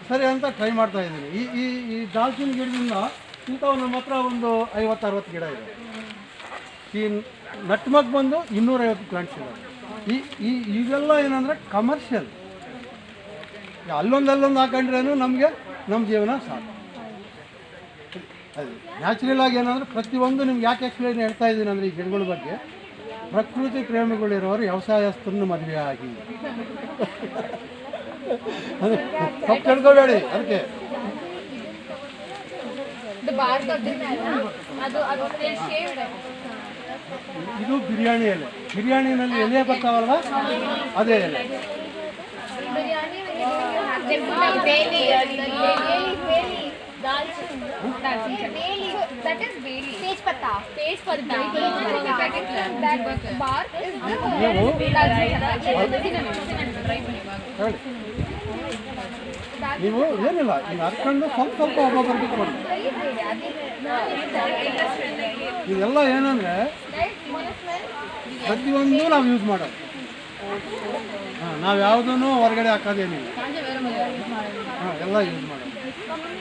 ಸರಿ ಅಂತ ಟ್ರೈ ಮಾಡ್ತಾ ಇದ್ದೀನಿ. ಈ ಈ ಈ ದಾಲ್ಚಿನ್ನಿ ಗಿಡದಿಂದ ಇಂಥವು ನಮ್ಮ ಹತ್ರ ಒಂದು 50-60 ಗಿಡ ಇದೆ. ಈ ನಟ್ಮಗ್ ಬಂದು 250 ಪ್ಲಾಂಟ್ಸ್ ಇದ್ದಾವೆ. ಇವೆಲ್ಲ ಏನಂದರೆ ಕಮರ್ಷಿಯಲ್, ಅಲ್ಲೊಂದು ಹಾಕೊಂಡ್ರೇನು ನಮಗೆ ನಮ್ಮ ಜೀವನ ಸಾಕು. ಅದು ನ್ಯಾಚುರಲ್ ಆಗಿ ಏನಂದರೆ ಪ್ರತಿಯೊಂದು ನಿಮ್ಗೆ ಯಾಕೆ ಎಕ್ಸ್ಪ್ಲೈನ್ ಹೇಳ್ತಾ ಇದ್ದೀನಿ ಅಂದರೆ ಈ ಗಿಡಗಳ ಬಗ್ಗೆ, ಪ್ರಕೃತಿ ಪ್ರೇಮಿಗಳಿರೋರು ವ್ಯವಸಾಯಸ್ಥರನ್ನು ಮದುವೆ ಆಗಿ ಅದು ತಪ್ಪು ತಿಳ್ಕೊಬೇಡಿ. ಅದಕ್ಕೆ ಇದು ಬಿರಿಯಾನಿ ಎಲೆ. ಬಿರಿಯಾನಿನಲ್ಲಿ ಎಲೆ ಬರ್ತಾವಲ್ವ, ಅದೇ ಎಲೆ. ನೀವು ಏನಿಲ್ಲ ಈಗ ಹರ್ಕೊಂಡು ಸ್ವಲ್ಪ ಒಬ್ಬೊಬ್ಬರಿಗೆ ಕೊಡಿ. ಇದೆಲ್ಲ ಏನಂದರೆ ಪ್ರತಿಯೊಂದು ನಾವು ಯೂಸ್ ಮಾಡೋದು. ನಾವು ಯಾವುದೂ ಹೊರಗಡೆ ಹಾಕೋದೇನಿಲ್ಲ, ಎಲ್ಲ ಯೂಸ್ ಮಾಡೋದು.